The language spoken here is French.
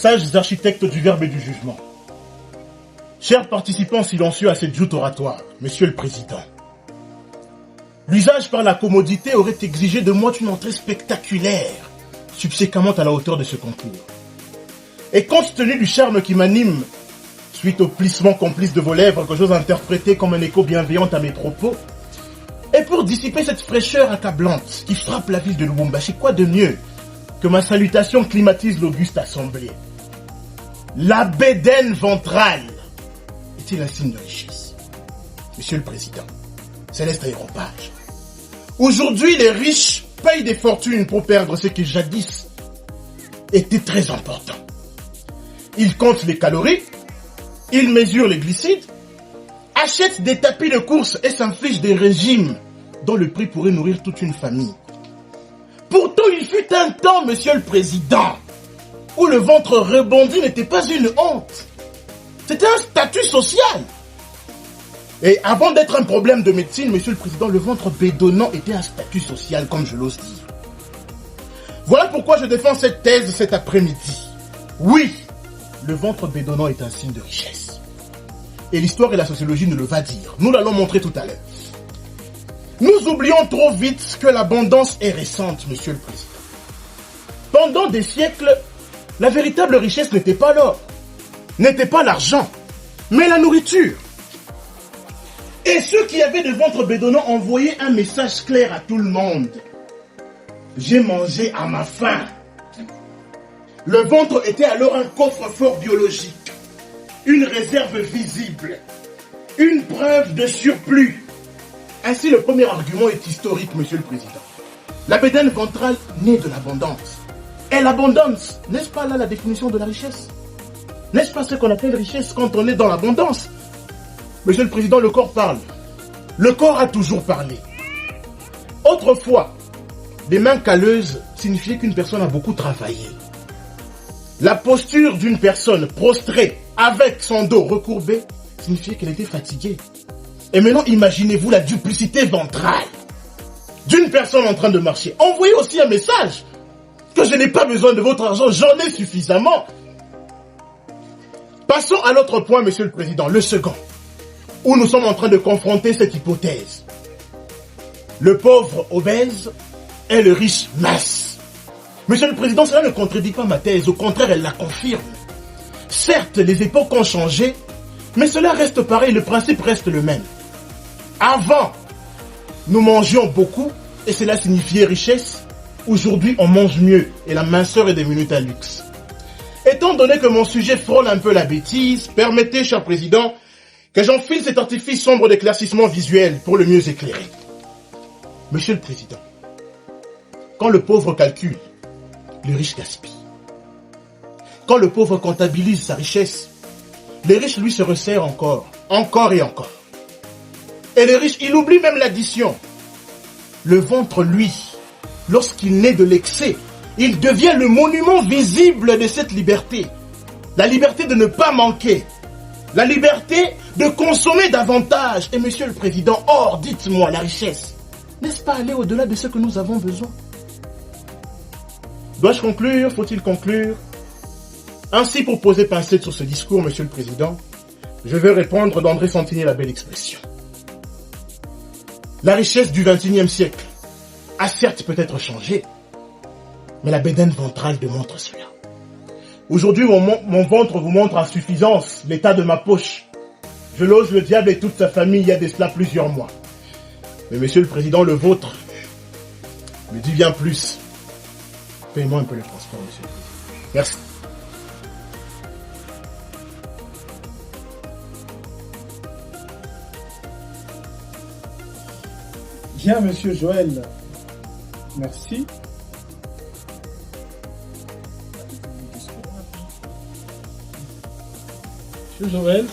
sages architectes du verbe et du jugement. Chers participants silencieux à cette joute oratoire, Monsieur le Président, l'usage par la commodité aurait exigé de moi une entrée spectaculaire, subséquemment à la hauteur de ce concours. Et compte tenu du charme qui m'anime, suite au plissement complice de vos lèvres que j'ose interpréter comme un écho bienveillant à mes propos, et pour dissiper cette fraîcheur accablante qui frappe la ville de Lubumbashi, quoi de mieux que ma salutation climatise l'auguste assemblée. La bédaine ventrale est-il un signe de richesse? Monsieur le Président, céleste aéropage. Aujourd'hui, les riches payent des fortunes pour perdre ce qui jadis était très important. Ils comptent les calories, ils mesurent les glucides, achètent des tapis de course et s'infligent des régimes dont le prix pourrait nourrir toute une famille. Pourtant, il fut un temps, Monsieur le Président, où le ventre rebondi n'était pas une honte. C'était un statut social. Et avant d'être un problème de médecine, Monsieur le Président, le ventre bédonnant était un statut social, comme je l'ose dire. Voilà pourquoi je défends cette thèse cet après-midi. Oui, le ventre bédonnant est un signe de richesse. Et l'histoire et la sociologie nous le va dire. Nous l'allons montrer tout à l'heure. Nous oublions trop vite que l'abondance est récente, Monsieur le Président. Pendant des siècles, la véritable richesse n'était pas l'or, n'était pas l'argent, mais la nourriture. Et ceux qui avaient des ventres bédonnants envoyaient un message clair à tout le monde. J'ai mangé à ma faim. Le ventre était alors un coffre-fort biologique, une réserve visible, une preuve de surplus. Ainsi, le premier argument est historique, Monsieur le Président. La bédaine ventrale naît de l'abondance. Et l'abondance, n'est-ce pas là la définition de la richesse? N'est-ce pas ce qu'on appelle richesse quand on est dans l'abondance? Monsieur le Président, le corps parle. Le corps a toujours parlé. Autrefois, les mains calleuses signifiaient qu'une personne a beaucoup travaillé. La posture d'une personne prostrée avec son dos recourbé signifiait qu'elle était fatiguée. Et maintenant, imaginez-vous la duplicité ventrale d'une personne en train de marcher. Envoyez aussi un message que je n'ai pas besoin de votre argent, j'en ai suffisamment. Passons à l'autre point, Monsieur le Président, le second, où nous sommes en train de confronter cette hypothèse. Le pauvre obèse et le riche mince. Monsieur le Président, cela ne contredit pas ma thèse, au contraire, elle la confirme. Certes, les époques ont changé, mais cela reste pareil, le principe reste le même. Avant, nous mangions beaucoup et cela signifiait richesse. Aujourd'hui, on mange mieux et la minceur est devenue un luxe. Étant donné que mon sujet frôle un peu la bêtise, permettez, cher Président, que j'enfile cet artifice sombre d'éclaircissement visuel pour le mieux éclairer. Monsieur le Président, quand le pauvre calcule, le riche gaspille. Quand le pauvre comptabilise sa richesse, les riches lui se resserrent encore et encore. Et les riches, il oublie même l'addition. Le ventre, lui, lorsqu'il naît de l'excès, il devient le monument visible de cette liberté. La liberté de ne pas manquer. La liberté de consommer davantage. Et Monsieur le Président, or, dites-moi, la richesse, n'est-ce pas aller au-delà de ce que nous avons besoin? Dois-je conclure? Faut-il conclure? Ainsi, pour poser pincette sur ce discours, Monsieur le Président, je vais répondre d'André Santini la belle expression. La richesse du XXIe siècle a certes peut-être changé, mais la bédaine ventrale démontre cela. Aujourd'hui, mon ventre vous montre à suffisance l'état de ma poche. Je loge le diable et toute sa famille il y a de cela plusieurs mois. Mais Monsieur le Président, le vôtre me dit bien plus. Payez-moi un peu le transport, Monsieur le Président. Merci. Bien, Monsieur Joël. Merci. Monsieur Joël.